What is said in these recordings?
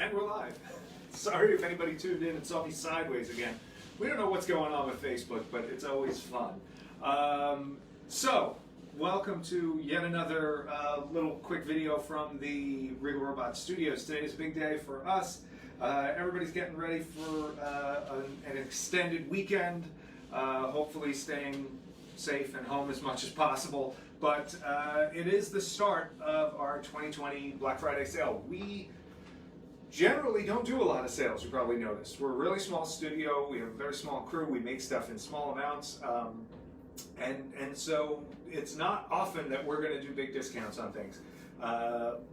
And we're live. Sorry if anybody tuned in and saw me sideways again. We don't know what's going on with Facebook, but it's always fun. So, welcome to yet another little quick video from the Regal Robot Studios. Today is a big day for us. Everybody's getting ready for an extended weekend, hopefully staying safe and home as much as possible. But it is the start of our 2020 Black Friday sale. We generally don't do a lot of sales, you probably noticed. We're a really small studio, we have a very small crew, we make stuff in small amounts, and so it's not often that we're going to do big discounts on things.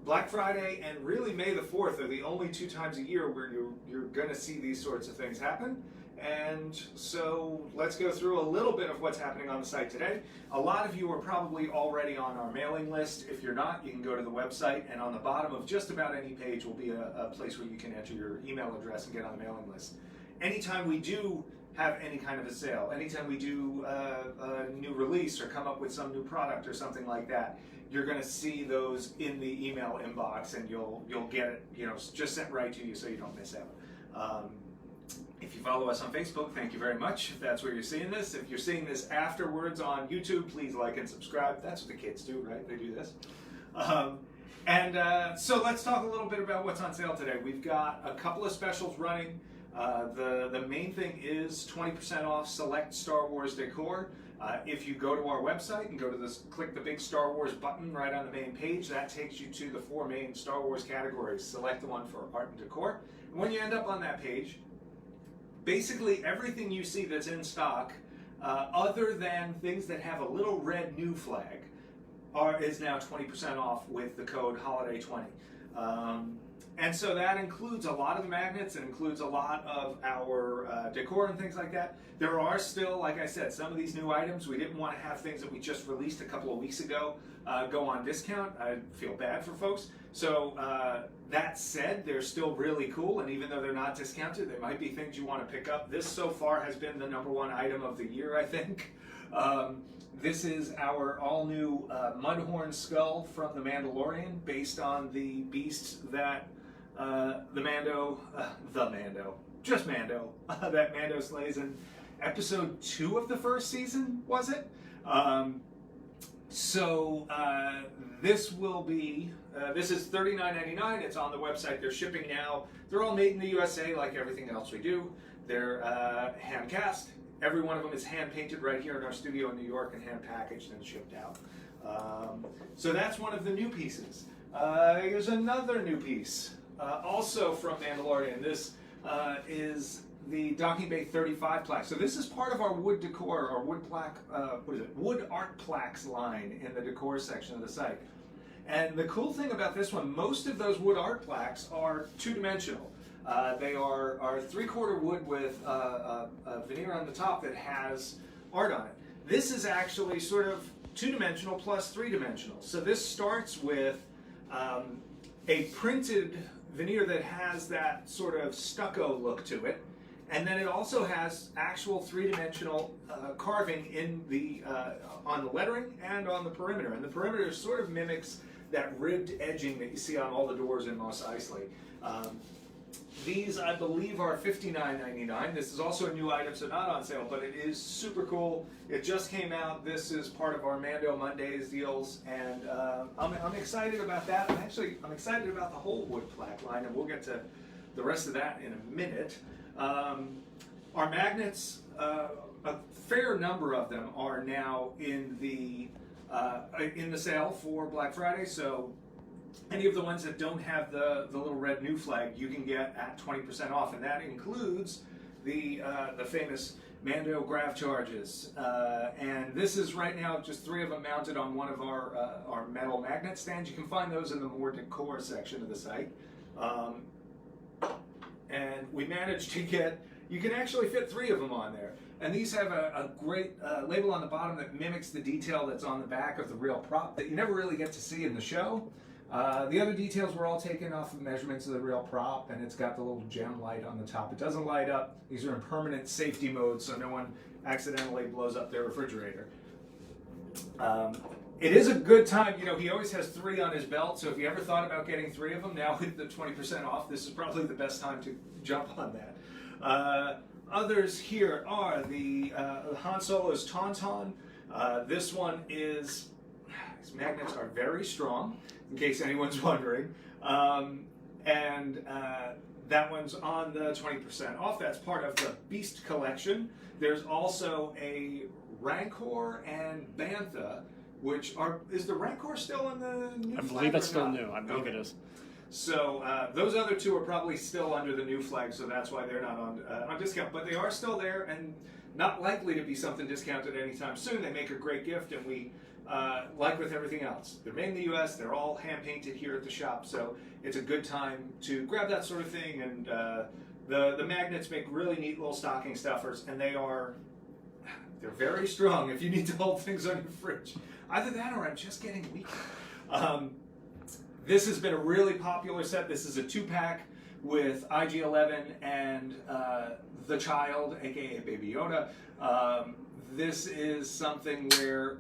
Black Friday and really May the 4th are the only two times a year where you're going to see these sorts of things happen. And so let's go through a little bit of what's happening on the site today. A lot of you are probably already on our mailing list. If you're not, you can go to the website, and on the bottom of just about any page will be a place where you can enter your email address and get on the mailing list. Anytime we do have any kind of a sale, anytime we do a new release or come up with some new product or something like that, you're going to see those in the email inbox, and you'll get it, just sent right to you so you don't miss out. If you follow us on Facebook, thank you very much, if that's where you're seeing this. If you're seeing this afterwards on YouTube, please like and subscribe. That's what the kids do, right? They do this. So let's talk a little bit about what's on sale today. We've got a couple of specials running. The main thing is 20% off select Star Wars decor. If you go to our website and go to this, click the big Star Wars button right on the main page, that takes you to the 4 main Star Wars categories. Select the one for art and decor. And when you end up on that page, basically everything you see that's in stock, other than things that have a little red new flag, is now 20% off with the code HOLIDAY20. And so that includes a lot of the magnets, it includes a lot of our decor and things like that. There are still, like I said, some of these new items. We didn't want to have things that we just released a couple of weeks ago go on discount. I feel bad for folks. So that said, they're still really cool, and even though they're not discounted, there might be things you want to pick up. This so far has been the #1 item of the year, I think. This is our all-new Mudhorn skull from The Mandalorian, based on the beasts that Mando, that Mando slays in episode 2 of the first season, was it? This will be, this is $39.99, it's on the website, they're shipping now. They're all made in the USA like everything else we do. They're hand cast. Every one of them is hand painted right here in our studio in New York and hand packaged and shipped out. So that's one of the new pieces. Here's another new piece, also from Mandalorian. This is the Docking Bay 35 plaque. So this is part of our wood decor, or wood plaque, wood art plaques line in the decor section of the site. And the cool thing about this one, most of those wood art plaques are two-dimensional. They are 3/4 wood with a veneer on the top that has art on it. This is actually sort of 2-dimensional plus 3-dimensional. So this starts with a printed veneer that has that sort of stucco look to it. And then it also has actual 3-dimensional carving in the on the lettering and on the perimeter. And the perimeter sort of mimics that ribbed edging that you see on all the doors in Mos Eisley. These, I believe, are $59.99. This is also a new item, so not on sale, but it is super cool. It just came out. This is part of our Mando Mondays deals, and I'm excited about that. I'm excited about the whole wood plaque line, and we'll get to the rest of that in a minute. Our magnets, a fair number of them are now in the sale for Black Friday. So any of the ones that don't have the little red new flag, you can get at 20% off, and that includes the famous Mando grav charges. And this is right now just 3 of them mounted on one of our metal magnet stands. You can find those in the more decor section of the site. And we managed to get, you can actually fit 3 of them on there. And these have a great label on the bottom that mimics the detail that's on the back of the real prop that you never really get to see in the show. The other details were all taken off of measurements of the real prop, and it's got the little gem light on the top. It doesn't light up. These are in permanent safety mode, so no one accidentally blows up their refrigerator. it is a good time. You know, he always has 3 on his belt, so if you ever thought about getting 3 of them, now with the 20% off, this is probably the best time to jump on that. Others here are the Han Solo's Tauntaun. This one is, these magnets are very strong, in case anyone's wondering. That one's on the 20% off. That's part of the Beast collection. There's also a Rancor and Bantha, which are, is the Rancor still in the new I flag believe it's or still not? new. I believe it is. So those other 2 are probably still under the new flag, so that's why they're not on discount. But they are still there and not likely to be something discounted anytime soon. They make a great gift, and we, like with everything else, they're made in the U.S., they're all hand-painted here at the shop, so it's a good time to grab that sort of thing. And the magnets make really neat little stocking stuffers, and they're very strong if you need to hold things on your fridge. Either that or I'm just getting weak. This has been a really popular set. This is a 2-pack with IG-11 and the child, aka Baby Yoda. This is something where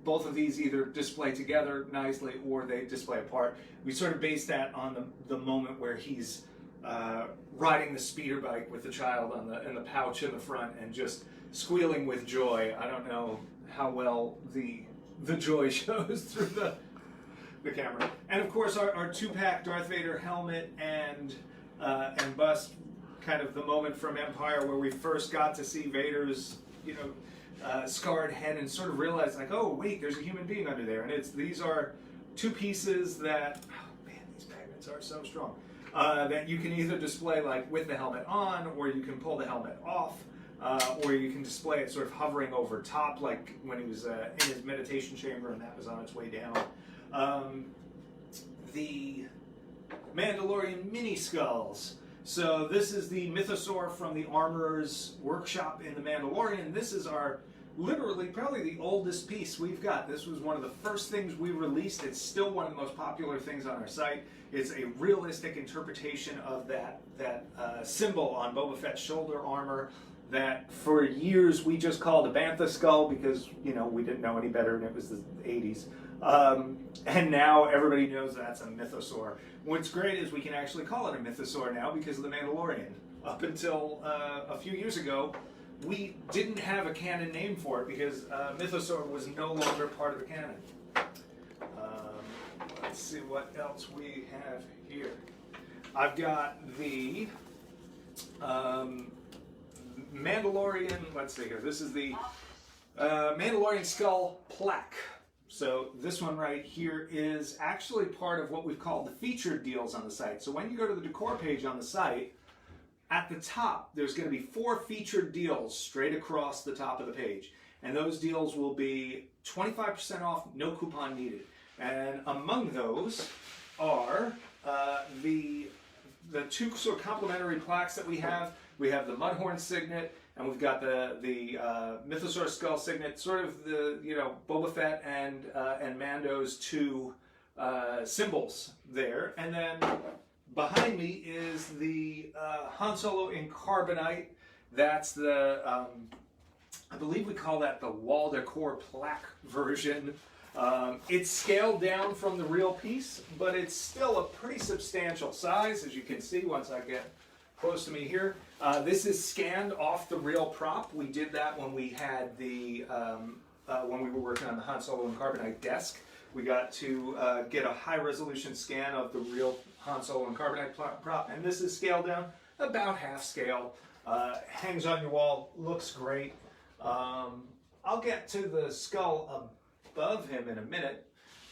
both of these either display together nicely or they display apart. We sort of base that on the moment where he's riding the speeder bike with the child in the pouch in the front and just squealing with joy. I don't know how well the joy shows through the camera. And of course our 2-pack Darth Vader helmet and bust, kind of the moment from Empire where we first got to see Vader's, you know, scarred head and sort of realized, like, oh wait, there's a human being under there. And these are 2 pieces that, oh man, these magnets are so strong, that you can either display like with the helmet on, or you can pull the helmet off, or you can display it sort of hovering over top, like when he was in his meditation chamber and that was on its way down. The Mandalorian mini skulls. So this is the mythosaur from the Armorer's workshop in the Mandalorian. This is our, literally, probably the oldest piece we've got. This was one of the first things we released. It's still one of the most popular things on our site. It's a realistic interpretation of that symbol on Boba Fett's shoulder armor that for years we just called a Bantha skull because, you know, we didn't know any better and it was the 80s. And now everybody knows that's a mythosaur. What's great is we can actually call it a mythosaur now because of the Mandalorian. Up until a few years ago, we didn't have a canon name for it because mythosaur was no longer part of the canon. Let's see what else we have here. I've got the Mandalorian, let's see here, this is the Mandalorian skull plaque. So this one right here is actually part of what we've called the featured deals on the site. So when you go to the decor page on the site, at the top, there's going to be 4 featured deals straight across the top of the page. And those deals will be 25% off, no coupon needed. And among those are the 2 sort of complementary plaques that we have. We have the Mudhorn signet, and we've got the Mythosaur skull signet, sort of the, you know, Boba Fett and Mando's 2 symbols there. And then behind me is the Han Solo in carbonite. That's the, I believe we call that the wall decor plaque version. It's scaled down from the real piece, but it's still a pretty substantial size, as you can see once I get close to me here. This is scanned off the real prop. We did that when we had the when we were working on the Han Solo and carbonite desk. We got to get a high resolution scan of the real Han Solo and carbonite prop, and this is scaled down about half scale. Hangs on your wall, looks great. I'll get to the skull above him in a minute.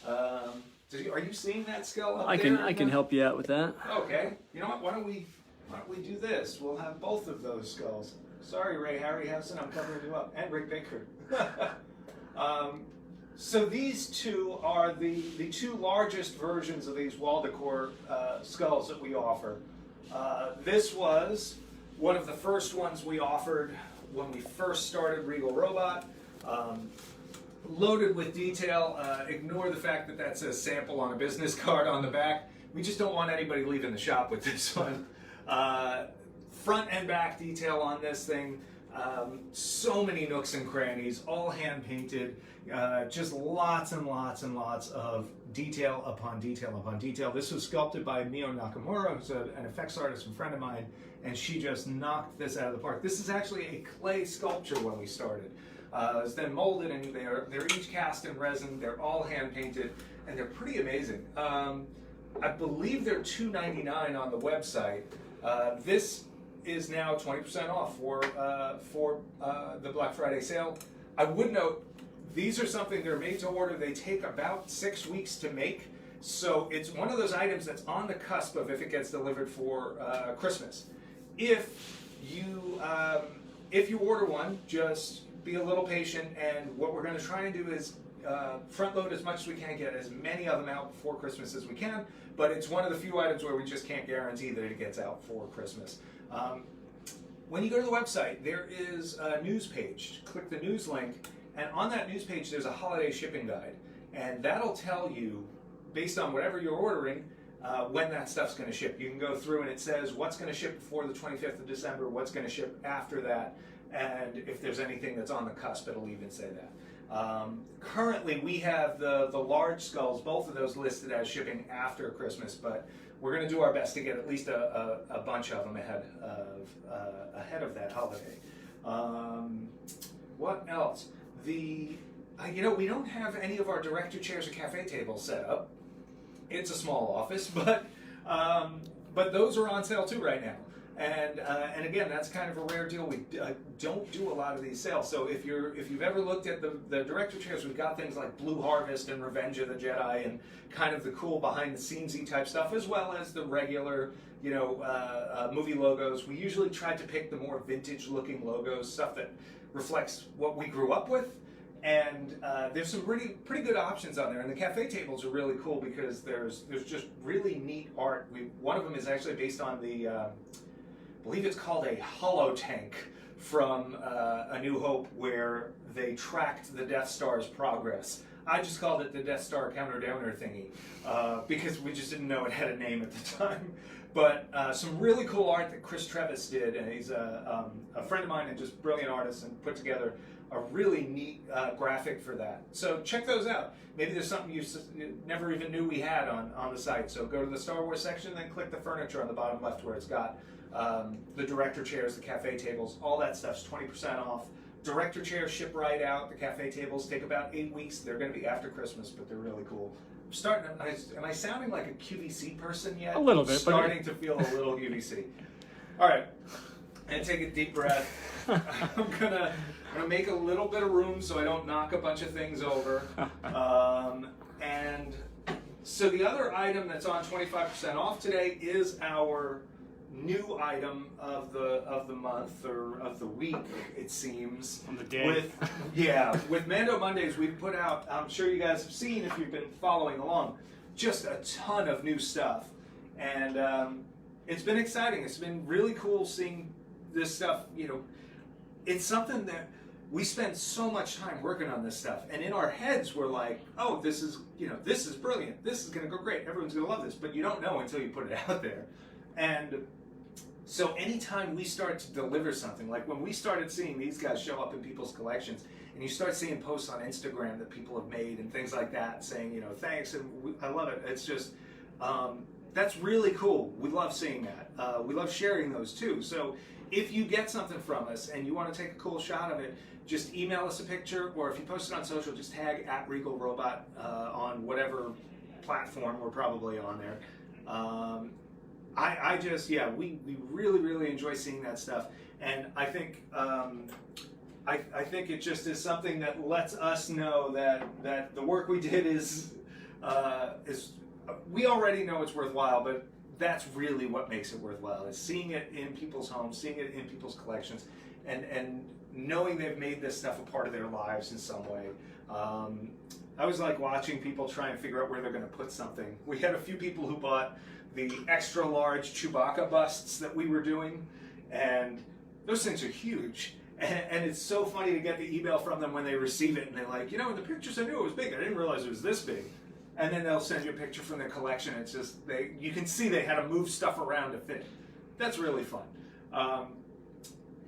Are you seeing that skull up there? I can help you out with that. Okay. You know what? Why don't we do this? We'll have both of those skulls. Sorry, Ray Harryhausen, I'm covering you up, and Rick Baker. So these 2 are the 2 largest versions of these wall decor skulls that we offer. This was one of the first ones we offered when we first started Regal Robot. Loaded with detail. Ignore the fact that that says sample on a business card on the back. We just don't want anybody leaving the shop with this one. Front and back detail on this thing. So many nooks and crannies, all hand painted, just lots and lots and lots of detail upon detail upon detail. This was sculpted by Mio Nakamura, who's an effects artist and friend of mine, and she just knocked this out of the park. This is actually a clay sculpture when we started. It's then molded, and they're each cast in resin. They're all hand painted, and they're pretty amazing. I believe they're $2.99 on the website. This is now 20% off for the Black Friday sale. I would note, these are something they're made to order. They take about 6 weeks to make, so it's one of those items that's on the cusp of if it gets delivered for Christmas. If you order one, just be a little patient, and what we're going to try and do is front load as much as we can, get as many of them out before Christmas as we can, but it's one of the few items where we just can't guarantee that it gets out for Christmas. When you go to the website, there is a news page. Click the news link, and on that news page there's a holiday shipping guide, and that'll tell you, based on whatever you're ordering, when that stuff's going to ship. You can go through and it says what's going to ship before the 25th of December, what's going to ship after that, and if there's anything that's on the cusp, it'll even say that. Currently, we have the large skulls, both of those listed as shipping after Christmas, but we're going to do our best to get at least a bunch of them ahead of that holiday. What else? We don't have any of our director chairs or cafe tables set up. It's a small office, but those are on sale too right now. And again, that's kind of a rare deal. We don't do a lot of these sales. So if you've ever looked at the director chairs, we've got things like Blue Harvest and Revenge of the Jedi, and kind of the cool behind the scenesy type stuff, as well as the regular movie logos. We usually try to pick the more vintage looking logos, stuff that reflects what we grew up with. And there's some pretty good options on there, and the cafe tables are really cool because there's just really neat art. One of them is actually based on the I believe it's called a holotank from A New Hope, where they tracked the Death Star's progress. I just called it the Death Star counter-downer thingy because we just didn't know it had a name at the time. But some really cool art that Chris Trevis did, and he's a friend of mine and just brilliant artist, and put together a really neat graphic for that. So check those out. Maybe there's something you never even knew we had on the site. So go to the Star Wars section, and then click the furniture on the bottom left where it's got the director chairs, the cafe tables, all that stuff's 20% off. Director chairs ship right out. The cafe tables take about 8 weeks. They're going to be after Christmas, but they're really cool. Am I sounding like a QVC person yet? A little bit. Starting to feel a little QVC. All right, and take a deep breath. I'm gonna make a little bit of room so I don't knock a bunch of things over. And so the other item that's on 25% off today is our new item of the month, or of the week, it seems. On the day. With Mando Mondays, we've put out, I'm sure you guys have seen if you've been following along, just a ton of new stuff. And it's been exciting. It's been really cool seeing this stuff. It's something that we spend so much time working on this stuff, and in our heads we're like, oh, this is brilliant. This is going to go great. Everyone's going to love this. But you don't know until you put it out there. And so anytime we start to deliver something, like when we started seeing these guys show up in people's collections, and you start seeing posts on Instagram that people have made and things like that saying, thanks, and I love it. It's just, that's really cool. We love seeing that. We love sharing those too. So if you get something from us and you want to take a cool shot of it, just email us a picture, or if you post it on social, just tag @RegalRobot on whatever platform we're probably on there. We really enjoy seeing that stuff, and I think I think it just is something that lets us know that the work we did is we already know it's worthwhile, but that's really what makes it worthwhile, is seeing it in people's homes, seeing it in people's collections, and knowing they've made this stuff a part of their lives in some way. I was like watching people try and figure out where they're going to put something. We had a few people who bought the extra large Chewbacca busts that we were doing, and those things are huge. And it's so funny to get the email from them when they receive it, and they're like, in the pictures I knew it was big. I didn't realize it was this big. And then they'll send you a picture from their collection. It's just, you can see they had to move stuff around to fit. That's really fun.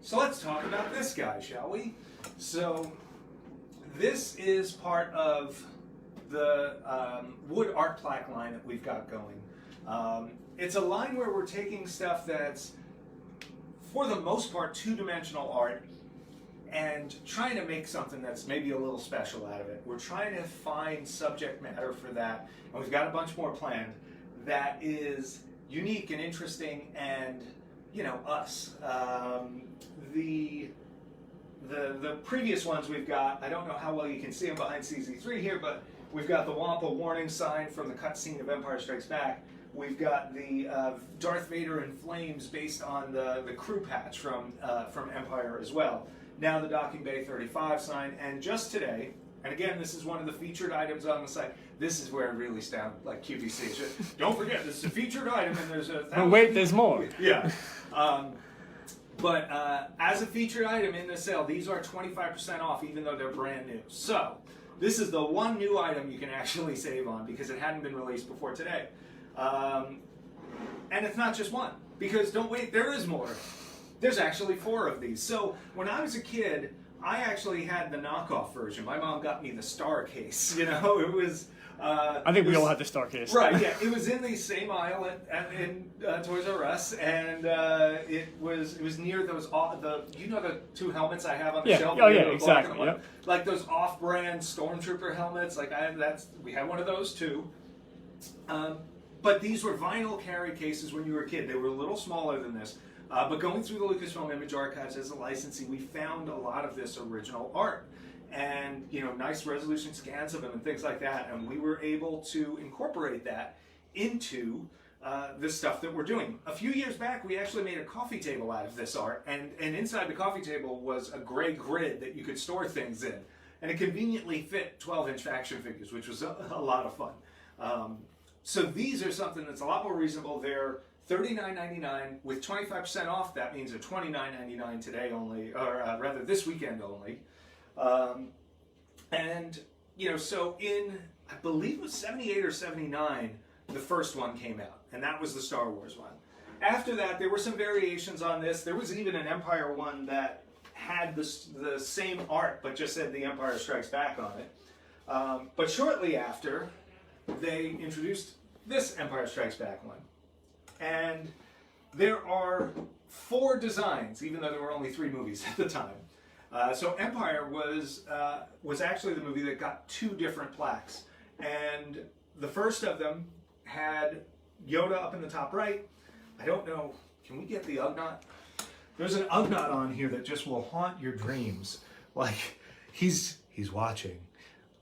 So let's talk about this guy, shall we? So this is part of the wood art plaque line that we've got going. It's a line where we're taking stuff that's, for the most part, two-dimensional art and trying to make something that's maybe a little special out of it. We're trying to find subject matter for that, and we've got a bunch more planned, that is unique and interesting and, you know, us. The previous ones we've got, I don't know how well you can see them behind CZ3 here, but we've got the Wampa warning sign from the cutscene of Empire Strikes Back. We've got the Darth Vader in flames based on the crew patch from Empire as well. Now the Docking Bay 35 sign, and just today, and again, this is one of the featured items on the site. This is where it really sounds like QVC. Don't forget, this is a featured item, and there's a thousand... Oh, wait, there's more. Yeah. But as a featured item in the sale, these are 25% off, even though they're brand new. So this is the one new item you can actually save on because it hadn't been released before today. And it's not just one, because don't wait, there is more. There's actually 4 of these. So when I was a kid, I actually had the knockoff version. My mom got me the star case. You know, it was... I think we all had the star case. Right, yeah. It was in the same aisle in Toys R Us, and it was near those, you know the 2 helmets I have on the shelf? Oh, yeah, exactly. Yep. Like those off-brand Stormtrooper helmets. Like we had one of those too. But these were vinyl carry cases when you were a kid. They were a little smaller than this. But going through the Lucasfilm Image Archives as a licensee, we found a lot of this original art. And, you know, nice resolution scans of them and things like that. And we were able to incorporate that into the stuff that we're doing. A few years back, we actually made a coffee table out of this art. And inside the coffee table was a gray grid that you could store things in. And it conveniently fit 12-inch action figures, which was a lot of fun. So these are something that's a lot more reasonable. They're $39.99 with 25% off. That means they're $29.99 today only, or rather this weekend only. And, you know, so in, I believe it was 78 or 79, the first one came out, and that was the Star Wars one. After that, there were some variations on this. There was even an Empire one that had the same art, but just said The Empire Strikes Back on it. But shortly after, they introduced this Empire Strikes Back one. And there are 4 designs, even though there were only 3 movies at the time. So Empire was actually the movie that got 2 different plaques. And the first of them had Yoda up in the top right. I don't know, can we get the Ugnaught? There's an Ugnaught on here that just will haunt your dreams. Like, he's watching.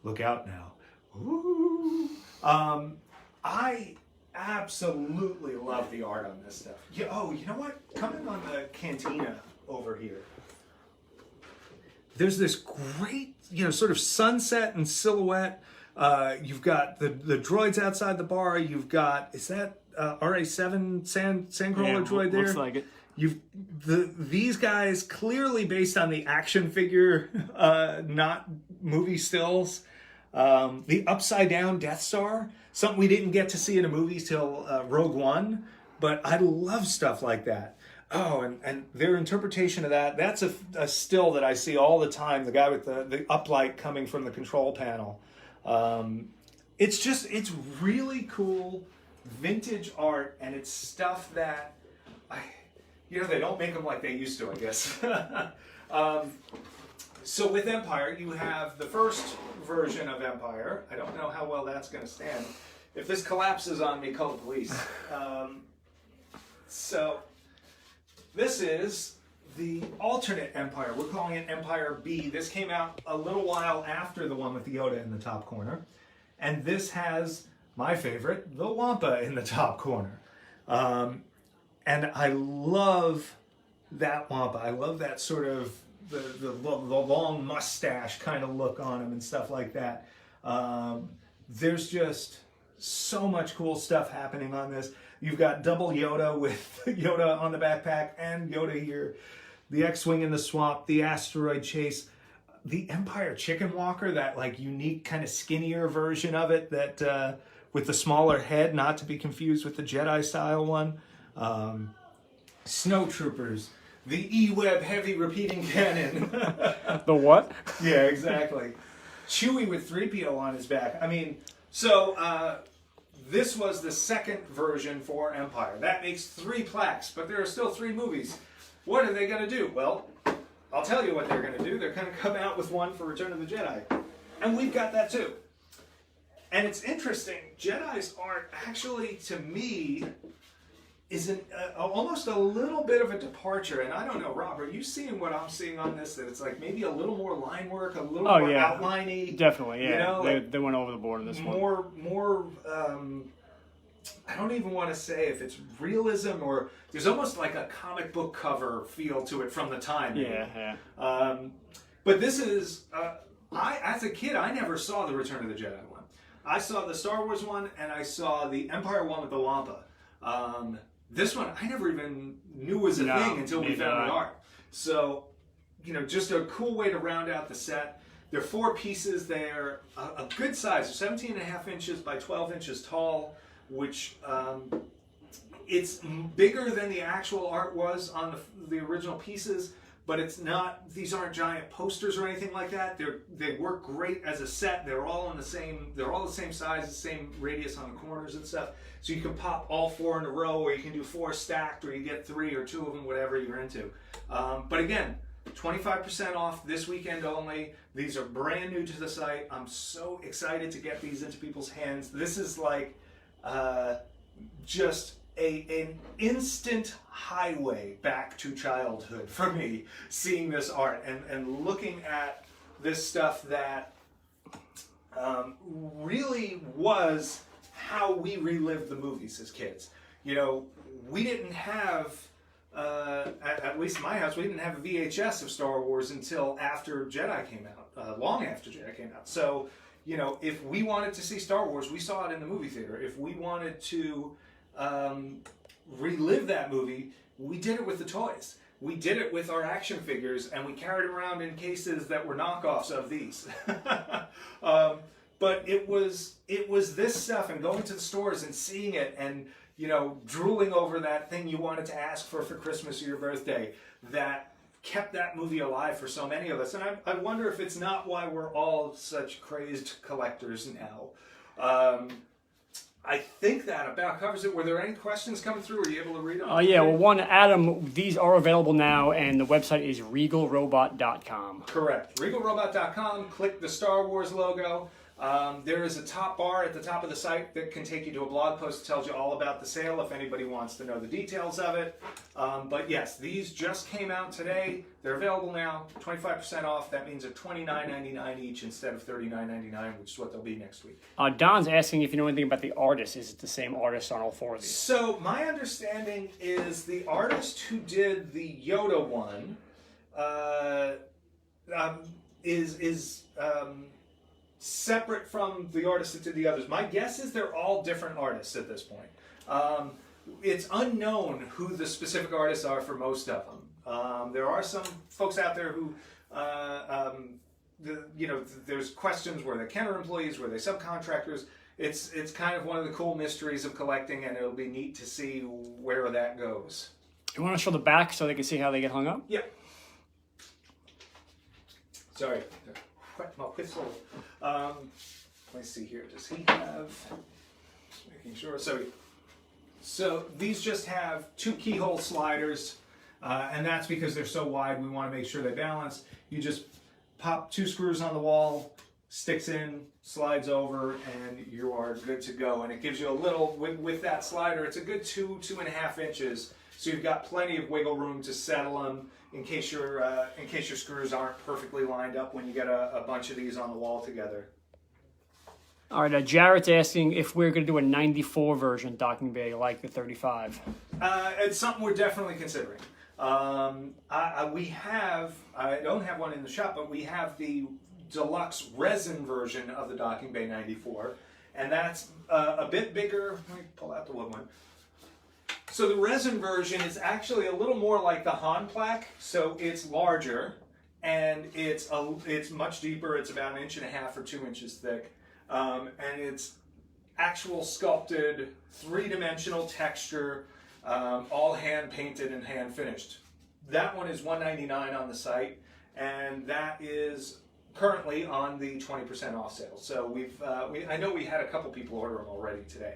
Look out now. Ooh. I absolutely love the art on this stuff. Yeah, oh, you know what? Coming on the Cantina over here. There's this great, you know, sort of sunset and silhouette. You've got the droids outside the bar. You've got, is that RA7 Sandcrawler droid there? Looks like it. These guys clearly based on the action figure, not movie stills. The upside down Death Star, something we didn't get to see in the movies till Rogue One, but I love stuff like that. Oh, and their interpretation of that's a still that I see all the time, the guy with the uplight coming from the control panel. It's really cool vintage art, and it's stuff that, they don't make them like they used to, I guess. So with Empire, you have the first version of Empire. I don't know how well that's going to stand. If this collapses on me, call the police. So this is the alternate Empire. We're calling it Empire B. This came out a little while after the one with the Yoda in the top corner. And this has my favorite, the Wampa in the top corner. And I love that Wampa. I love that sort of the long mustache kind of look on him and stuff like that. There's just so much cool stuff happening on this. You've got double Yoda with Yoda on the backpack and Yoda here. The X-Wing in the swamp, the asteroid chase, the Empire Chicken Walker, that like unique kind of skinnier version of it that with the smaller head, not to be confused with the Jedi style one. Snowtroopers, the E-Web heavy repeating cannon. The what? Yeah, exactly. Chewie with 3PO on his back. I mean, so this was the second version for Empire. That makes 3 plaques, but there are still 3 movies. What are they going to do? Well, I'll tell you what they're going to do. They're going to come out with one for Return of the Jedi. And we've got that too. And it's interesting. Jedi's art actually, to me, is almost a little bit of a departure. And I don't know, Rob, are you seeing what I'm seeing on this? That it's like maybe a little more line work, a little more outline-y. Definitely, yeah. You know, they went over the board on this one. More, I don't even want to say if it's realism or there's almost like a comic book cover feel to it from the time. Yeah. But this is, as a kid, I never saw the Return of the Jedi one. I saw the Star Wars one and I saw the Empire one with the Wampa. This one I never even knew was a thing until we found the art. So, just a cool way to round out the set. There are 4 pieces. They're a good size, 17.5 inches by 12 inches tall, which it's bigger than the actual art was on the original pieces. But it's not; these aren't giant posters or anything like that. They work great as a set. They're all the same size, the same radius on the corners and stuff. So you can pop all 4 in a row, or you can do 4 stacked, or you get 3 or 2 of them, whatever you're into. But again, 25% off this weekend only. These are brand new to the site. I'm so excited to get these into people's hands. This is like just an instant highway back to childhood for me, seeing this art and looking at this stuff that really was how we relived the movies as kids. We didn't have, at least in my house, we didn't have a VHS of Star Wars until after Jedi came out, long after Jedi came out. So, if we wanted to see Star Wars, we saw it in the movie theater. If we wanted to relive that movie, we did it with the toys. We did it with our action figures, and we carried around in cases that were knockoffs of these. But it was this stuff, and going to the stores and seeing it, and drooling over that thing you wanted to ask for Christmas or your birthday, that kept that movie alive for so many of us. And I wonder if it's not why we're all such crazed collectors now. I think that about covers it. Were there any questions coming through? Were you able to read them? Yeah, well, one, Adam, these are available now, and the website is regalrobot.com. Correct. Regalrobot.com. Click the Star Wars logo. There is a top bar at the top of the site that can take you to a blog post that tells you all about the sale if anybody wants to know the details of it. But yes, these just came out today. They're available now, 25% off. That means they're $29.99 each instead of $39.99, which is what they'll be next week. Don's asking if you know anything about the artist. Is it the same artist on all 4 of these? So my understanding is the artist who did the Yoda one is separate from the artist that did the others. My guess is they're all different artists at this point. It's unknown who the specific artists are for most of them. There are some folks out there who, there's questions, were they Kenner employees, were they subcontractors? It's kind of one of the cool mysteries of collecting, and it'll be neat to see where that goes. You want to show the back so they can see how they get hung up? Yep. Sorry. Wet my whistle. Let's see here. Does he have? Just making sure. So these just have 2 keyhole sliders, and that's because they're so wide. We want to make sure they balance. You just pop 2 screws on the wall, sticks in, slides over, and you are good to go. And it gives you a little with that slider. It's a good 2.5 inches. So you've got plenty of wiggle room to settle them in case your screws aren't perfectly lined up when you get a bunch of these on the wall together. All right, Jarrett's asking if we're going to do a 94 version docking bay like the 35. It's something we're definitely considering. I don't have one in the shop, but we have the deluxe resin version of the docking bay 94, and that's a bit bigger. Let me pull out the wood one. So the resin version is actually a little more like the Han plaque, so it's larger and it's much deeper. It's about 1.5 inches or 2 inches thick, and it's actual sculpted, 3-dimensional texture, all hand painted and hand finished. that one is $199 on the site, and that is currently on the 20% off sale. So I know we had a couple people order them already today.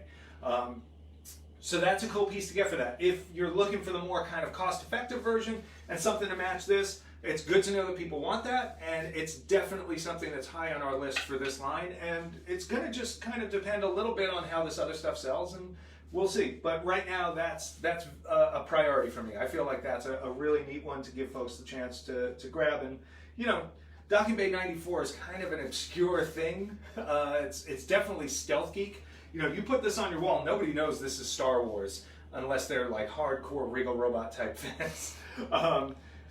So that's a cool piece to get for that. If you're looking for the more kind of cost-effective version and something to match this, it's good to know that people want that, and it's definitely something that's high on our list for this line, and it's going to just kind of depend a little bit on how this other stuff sells, and we'll see. But right now, that's a priority for me. I feel like that's a really neat one to give folks the chance to grab. And, you know, Docking Bay 94 is kind of an obscure thing. It's definitely stealth geek. You know, you put this on your wall, nobody knows this is Star Wars unless they're like hardcore Regal robot type fans.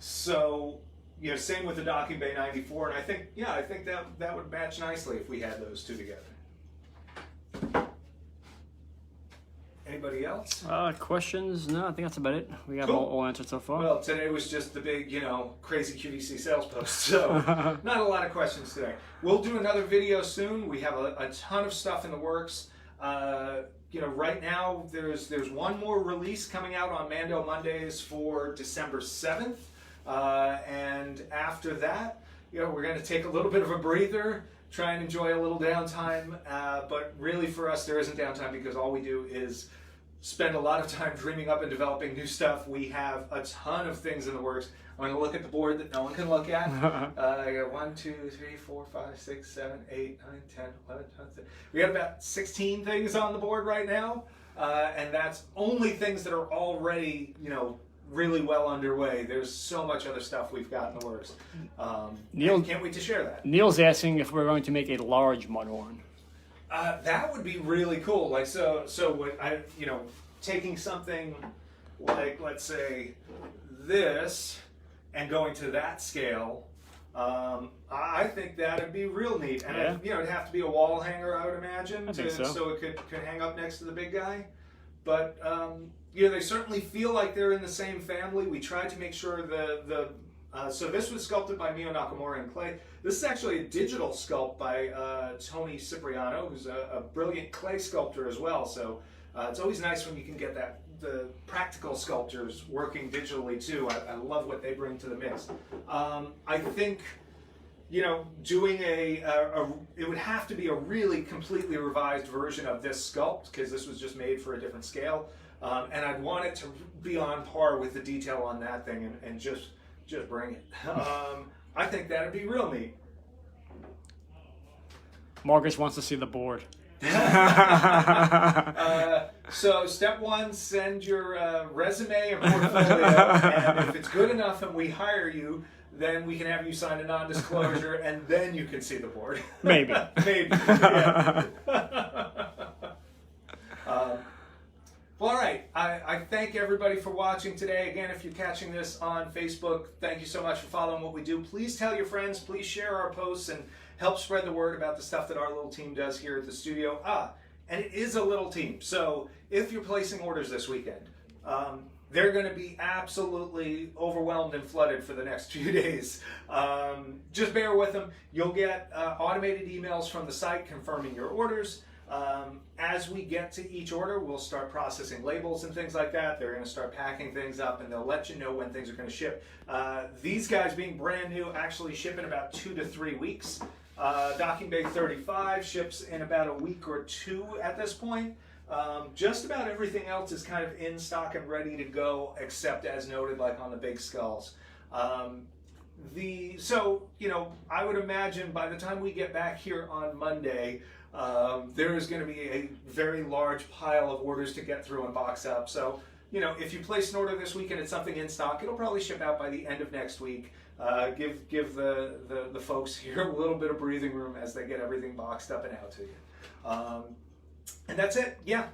So, you know, same with the Docking Bay 94, and I think that would match nicely if we had those two together. Anybody else? Questions? No, I think that's about it. We got Cool. all answered so far. Well, today was just the big, you know, crazy QVC sales post, so not a lot of questions today. We'll do another video soon. We have a ton of stuff in the works. You know, right now there's one more release coming out on Mando Mondays for December 7th, and after that, you know, we're going to take a little bit of a breather, try and enjoy a little downtime. But really, for us, there isn't downtime because all we do is spend a lot of time dreaming up and developing new stuff. We have a ton of things in the works. I'm going to look at the board that no one can look at. I got 1, 2, 3, 4, 5, 6, 7, 8, 9, 10, 11, 12, 13. We got about 16 things on the board right now. And that's only things that are already, you know, really well underway. There's so much other stuff we've got in the works. Neil, can't wait to share that. Neil's asking if we're going to make a large Mudhorn. That would be really cool. Like so what you know, taking something like, let's say this and going to that scale, I think that'd be real neat. And Yeah. you know, it'd have to be a wall hanger, I would imagine, I think so it could hang up next to the big guy. But you know, they certainly feel like they're in the same family. We tried to make sure so this was sculpted by Mio Nakamura in clay. This is actually a digital sculpt by Tony Cipriano, who's a brilliant clay sculptor as well. So it's always nice when you can get the practical sculptors working digitally too. I love what they bring to the mix. I think, you know, doing it would have to be a really completely revised version of this sculpt, because this was just made for a different scale. And I'd want it to be on par with the detail on that thing and just bring it. I think that'd be real neat. Marcus wants to see the board. So step one, send your resume and portfolio, and if it's good enough and we hire you, then we can have you sign a non-disclosure, and then you can see the board. Maybe. Maybe. Yeah. Well, all right. I thank everybody for watching today. Again, if you're catching this on Facebook, thank you so much for following what we do. Please tell your friends. Please share our posts and help spread the word about the stuff that our little team does here at the studio. And it is a little team. So if you're placing orders this weekend, they're going to be absolutely overwhelmed and flooded for the next few days. Just bear with them. You'll get automated emails from the site confirming your orders. As we get to each order, we'll start processing labels and things like that. They're going to start packing things up, and they'll let you know when things are going to ship. These guys, being brand new, actually ship in about 2 to 3 weeks. Docking Bay 35 ships in about a week or 2 at this point. Just about everything else is kind of in stock and ready to go, except as noted, like on the big skulls. So, you know, I would imagine by the time we get back here on Monday, there is going to be a very large pile of orders to get through and box up. So, you know, if you place an order this week and it's something in stock, it'll probably ship out by the end of next week. Give the folks here a little bit of breathing room as they get everything boxed up and out to you. And that's it. Yeah.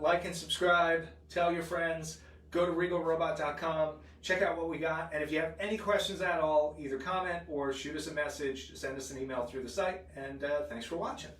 Like and subscribe. Tell your friends. Go to regalrobot.com. Check out what we got. And if you have any questions at all, either comment or shoot us a message. Send us an email through the site. And thanks for watching.